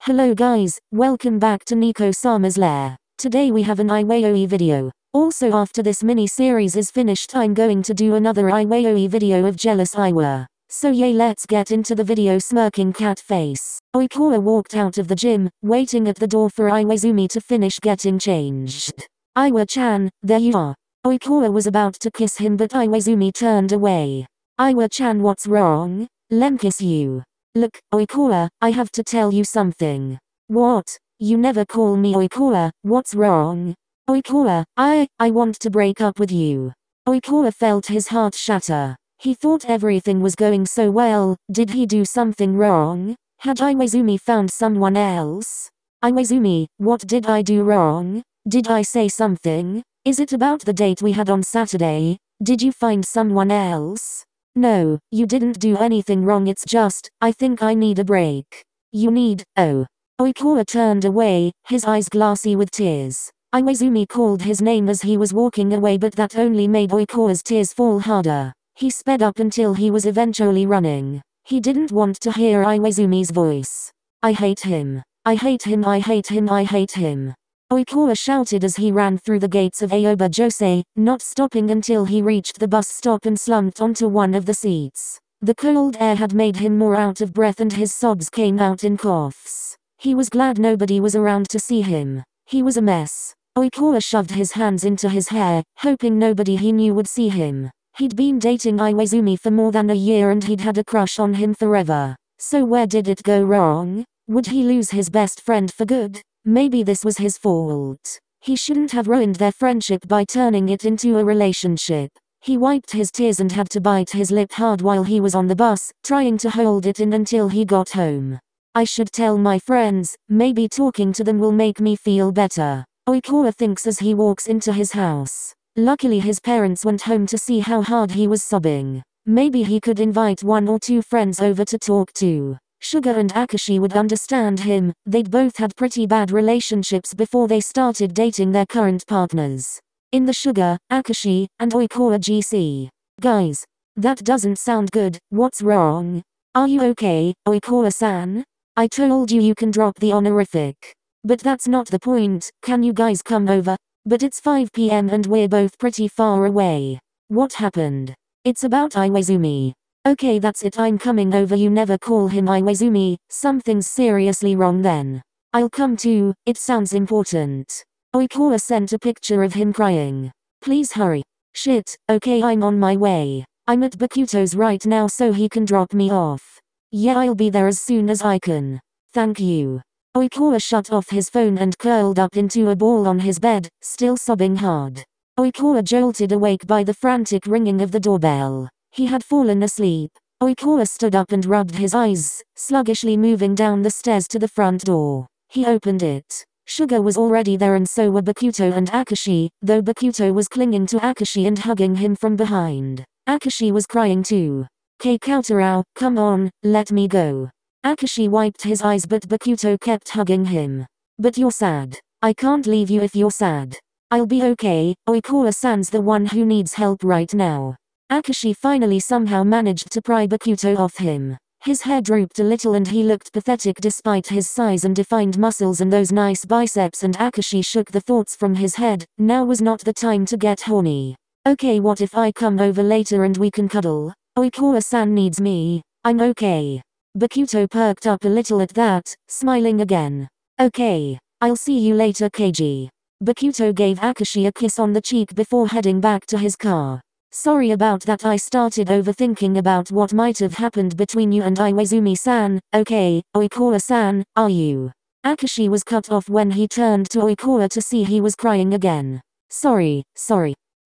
Hello guys, welcome back to Neko-Sama's lair. Today we have an Iwaizumi video. Also after this mini-series is finished I'm going to do another Iwaizumi video of jealous Iwa. So yay, let's get into the video. Smirking cat face. Oikawa walked out of the gym, waiting at the door for Iwaizumi to finish getting changed. Iwa-chan, there you are. Oikawa was about to kiss him but Iwaizumi turned away. Iwa-chan, what's wrong? Lemme kiss you. Look, Oikawa, I have to tell you something. What? You never call me Oikawa, what's wrong? Oikawa, I want to break up with you. Oikawa felt his heart shatter. He thought everything was going so well. Did he do something wrong? Had Iwaizumi found someone else? Iwaizumi, what did I do wrong? Did I say something? Is it about the date we had on Saturday? Did you find someone else? No, you didn't do anything wrong, it's just, I think I need a break. You need, oh. Oikawa turned away, his eyes glassy with tears. Iwaizumi called his name as he was walking away but that only made Oikawa's tears fall harder. He sped up until he was eventually running. He didn't want to hear Iwaizumi's voice. I hate him. I hate him, I hate him, I hate him. Oikawa shouted as he ran through the gates of Aoba Josei, not stopping until he reached the bus stop and slumped onto one of the seats. The cold air had made him more out of breath and his sobs came out in coughs. He was glad nobody was around to see him. He was a mess. Oikawa shoved his hands into his hair, hoping nobody he knew would see him. He'd been dating Iwaizumi for more than a year and he'd had a crush on him forever. So where did it go wrong? Would he lose his best friend for good? Maybe this was his fault. He shouldn't have ruined their friendship by turning it into a relationship. He wiped his tears and had to bite his lip hard while he was on the bus, trying to hold it in until he got home. I should tell my friends, maybe talking to them will make me feel better. Oikawa thinks as he walks into his house. Luckily his parents went home to see how hard he was sobbing. Maybe he could invite one or two friends over to talk to. Suga and Akashi would understand him. They'd both had pretty bad relationships before they started dating their current partners. In the Suga, Akashi, and Oikawa GC. Guys, that doesn't sound good. What's wrong? Are you okay, Oikawa-san? I told you you can drop the honorific. But that's not the point. Can you guys come over? But it's 5 p.m. and we're both pretty far away. What happened? It's about Iwaizumi. Okay, that's it, I'm coming over. You never call him Iwaizumi. Something's seriously wrong then. I'll come too, it sounds important. Oikawa sent a picture of him crying. Please hurry. Shit, okay, I'm on my way. I'm at Bakuto's right now so he can drop me off. Yeah, I'll be there as soon as I can. Thank you. Oikawa shut off his phone and curled up into a ball on his bed, still sobbing hard. Oikawa jolted awake by the frantic ringing of the doorbell. He had fallen asleep. Oikawa stood up and rubbed his eyes, sluggishly moving down the stairs to the front door. He opened it. Suga was already there and so were Bakuto and Akashi, though Bakuto was clinging to Akashi and hugging him from behind. Akashi was crying too. Kei Koutarao, come on, let me go. Akashi wiped his eyes but Bakuto kept hugging him. But you're sad. I can't leave you if you're sad. I'll be okay, Oikawa-san's the one who needs help right now. Akashi finally somehow managed to pry Bakuto off him. His hair drooped a little and he looked pathetic despite his size and defined muscles and those nice biceps, and Akashi shook the thoughts from his head. Now was not the time to get horny. Okay, what if I come over later and we can cuddle? Oikawa-san needs me. I'm okay. Bakuto perked up a little at that, smiling again. Okay. I'll see you later, Keiji. Bakuto gave Akashi a kiss on the cheek before heading back to his car. Sorry about that, I started overthinking about what might have happened between you and Iwaizumi-san. Okay, Oikawa-san, are you? Akashi was cut off when he turned to Oikawa to see he was crying again. Sorry.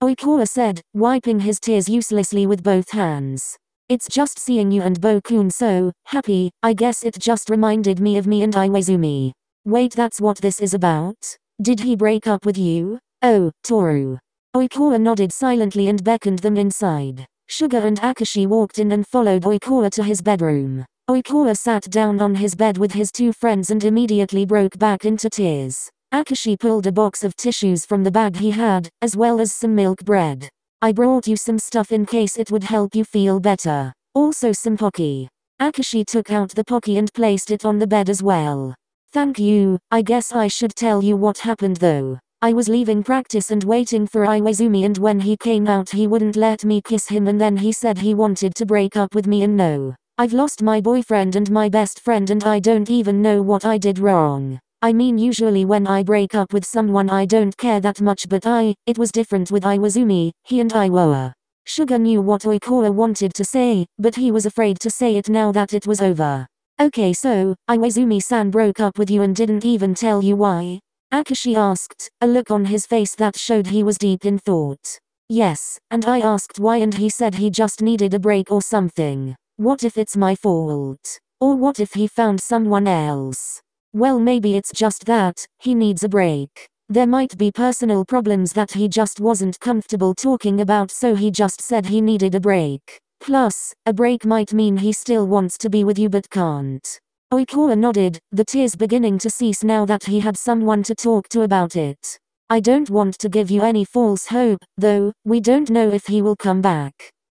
Oikawa said, wiping his tears uselessly with both hands. It's just seeing you and Bo-kun so happy. I guess it just reminded me of me and Iwaizumi. Wait, that's what this is about? Did he break up with you? Oh, Toru. Oikawa nodded silently and beckoned them inside. Suga and Akashi walked in and followed Oikawa to his bedroom. Oikawa sat down on his bed with his two friends and immediately broke back into tears. Akashi pulled a box of tissues from the bag he had, as well as some milk bread. I brought you some stuff in case it would help you feel better. Also some pocky. Akashi took out the pocky and placed it on the bed as well. Thank you. I guess I should tell you what happened though. I was leaving practice and waiting for Iwaizumi, and when he came out he wouldn't let me kiss him, and then he said he wanted to break up with me, and no. I've lost my boyfriend and my best friend and I don't even know what I did wrong. I mean, usually when I break up with someone I don't care that much, but it was different with Iwaizumi. He and I were. Sugar knew what Oikawa wanted to say, but he was afraid to say it now that it was over. Okay, so, Iwaizumi-san broke up with you and didn't even tell you why? Akashi asked, a look on his face that showed he was deep in thought. Yes, and I asked why and he said he just needed a break or something. What if it's my fault? Or what if he found someone else? Well, maybe it's just that, he needs a break. There might be personal problems that he just wasn't comfortable talking about, so he just said he needed a break. Plus, a break might mean he still wants to be with you but can't. Oikawa nodded, the tears beginning to cease now that he had someone to talk to about it. I don't want to give you any false hope, though, we don't know if he will come back.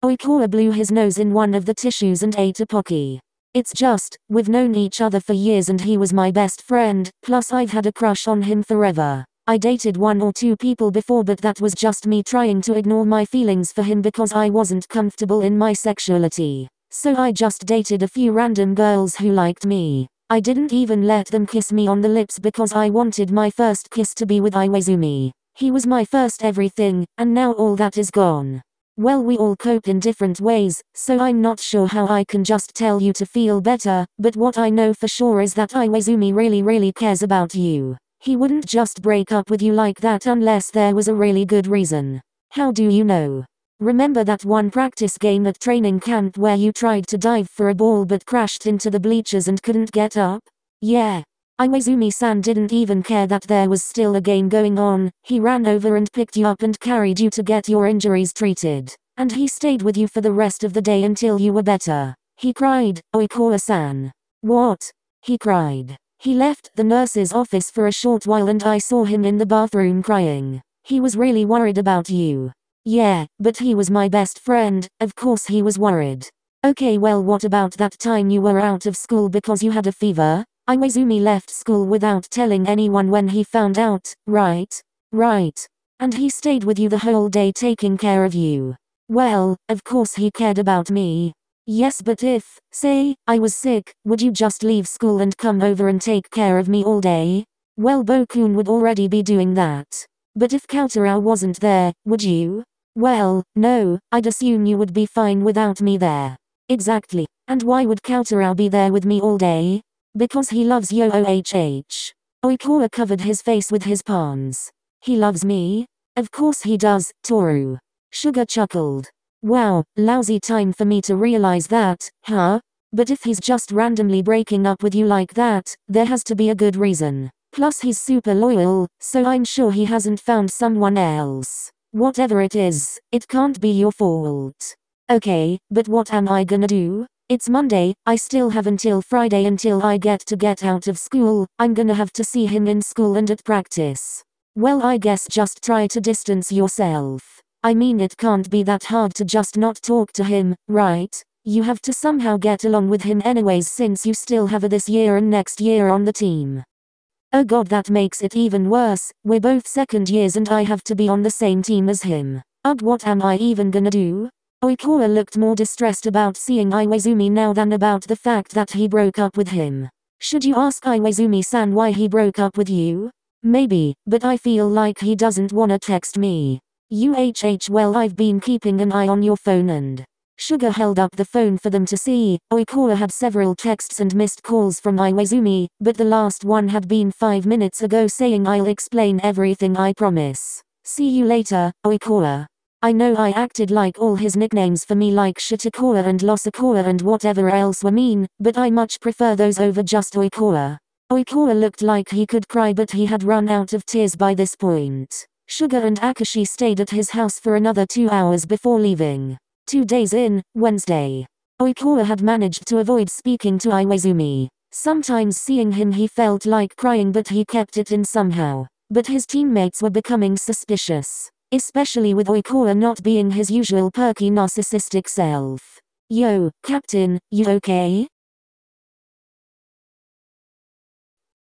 Oikawa blew his nose in one of the tissues and ate a pocky. It's just, we've known each other for years and he was my best friend, plus I've had a crush on him forever. I dated 1 or 2 people before, but that was just me trying to ignore my feelings for him because I wasn't comfortable in my sexuality. So I just dated a few random girls who liked me. I didn't even let them kiss me on the lips because I wanted my first kiss to be with Iwaizumi. He was my first everything, and now all that is gone. Well, we all cope in different ways, so I'm not sure how I can just tell you to feel better, but what I know for sure is that Iwaizumi really cares about you. He wouldn't just break up with you like that unless there was a really good reason. How do you know? Remember that one practice game at training camp where you tried to dive for a ball but crashed into the bleachers and couldn't get up? Yeah. Iwaizumi-san didn't even care that there was still a game going on. He ran over and picked you up and carried you to get your injuries treated. And he stayed with you for the rest of the day until you were better. He cried, Oikawa-san. What? He cried. He left the nurse's office for a short while and I saw him in the bathroom crying. He was really worried about you. Yeah, but he was my best friend, of course he was worried. Okay, well, what about that time you were out of school because you had a fever? Iwaizumi left school without telling anyone when he found out, right? Right. And he stayed with you the whole day taking care of you. Well, of course he cared about me. Yes, but if, say, I was sick, would you just leave school and come over and take care of me all day? Well, Bokun would already be doing that. But if Koutaro wasn't there, would you? Well, no, I'd assume you would be fine without me there. Exactly. And why would Koutaro be there with me all day? Because he loves Yo-oh-h-h. Oikawa covered his face with his palms. He loves me? Of course he does, Toru. Sugar chuckled. Wow, lousy time for me to realize that, huh? But if he's just randomly breaking up with you like that, there has to be a good reason. Plus he's super loyal, so I'm sure he hasn't found someone else. Whatever it is, it can't be your fault. Okay, but what am I gonna do? It's Monday, I still have until Friday until I get out of school. I'm gonna have to see him in school and at practice. Well, I guess just try to distance yourself. I mean, it can't be that hard to just not talk to him, right? You have to somehow get along with him anyways since you still have this year and next year on the team. Oh god, that makes it even worse. We're both second years and I have to be on the same team as him. Ugh, what am I even gonna do? Oikawa looked more distressed about seeing Iwaizumi now than about the fact that he broke up with him. Should you ask Iwaizumi-san why he broke up with you? Maybe, but I feel like he doesn't wanna text me. Well, I've been keeping an eye on your phone and... Sugar held up the phone for them to see. Oikawa had several texts and missed calls from Iwaizumi, but the last one had been 5 minutes ago saying I'll explain everything, I promise. See you later, Oikawa. I know I acted like all his nicknames for me like Shitakawa and Losakawa and whatever else were mean, but I much prefer those over just Oikawa. Oikawa looked like he could cry but he had run out of tears by this point. Sugar and Akashi stayed at his house for another 2 hours before leaving. 2 days in, Wednesday. Oikawa had managed to avoid speaking to Iwaizumi. Sometimes seeing him he felt like crying but he kept it in somehow. But his teammates were becoming suspicious. Especially with Oikawa not being his usual perky narcissistic self. Yo, Captain, you okay?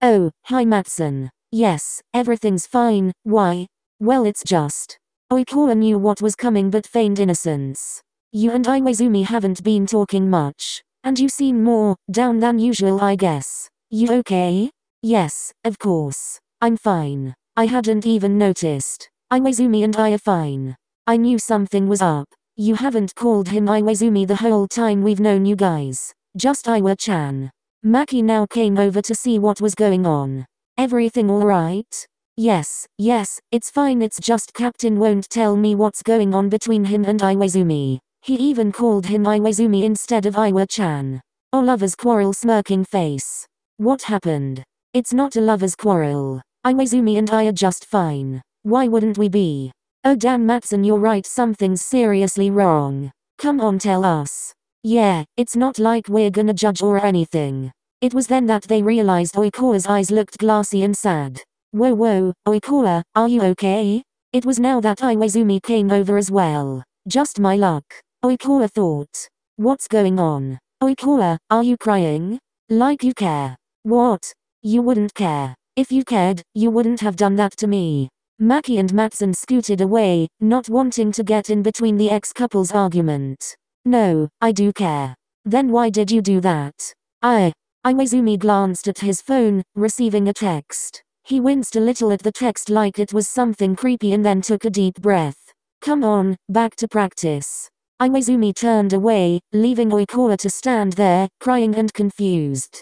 Oh, hi Matson. Yes, everything's fine. Why? Well, it's just. Oikawa knew what was coming but feigned innocence. You and Iwaizumi haven't been talking much. And you seem more down than usual, I guess. You okay? Yes, of course. I'm fine. I hadn't even noticed. Iwaizumi and I are fine. I knew something was up. You haven't called him Iwaizumi the whole time we've known you guys. Just Iwa-chan. Maki now came over to see what was going on. Everything alright? Yes, it's fine, it's just Captain won't tell me what's going on between him and Iwaizumi. He even called him Iwaizumi instead of Iwa-chan. Oh, lover's quarrel, smirking face. What happened? It's not a lover's quarrel. Iwaizumi and I are just fine. Why wouldn't we be? Oh damn Matson, you're right, something's seriously wrong. Come on, tell us. Yeah, it's not like we're gonna judge or anything. It was then that they realized Oikawa's eyes looked glassy and sad. Whoa, Oikawa, are you okay? It was now that Iwaizumi came over as well. Just my luck. Oikawa thought. What's going on? Oikawa, are you crying? Like you care. What? You wouldn't care. If you cared, you wouldn't have done that to me. Maki and Matson scooted away, not wanting to get in between the ex-couple's argument. No, I do care. Then why did you do that? Iwaizumi glanced at his phone, receiving a text. He winced a little at the text like it was something creepy and then took a deep breath. Come on, back to practice. Iwaizumi turned away, leaving Oikawa to stand there, crying and confused.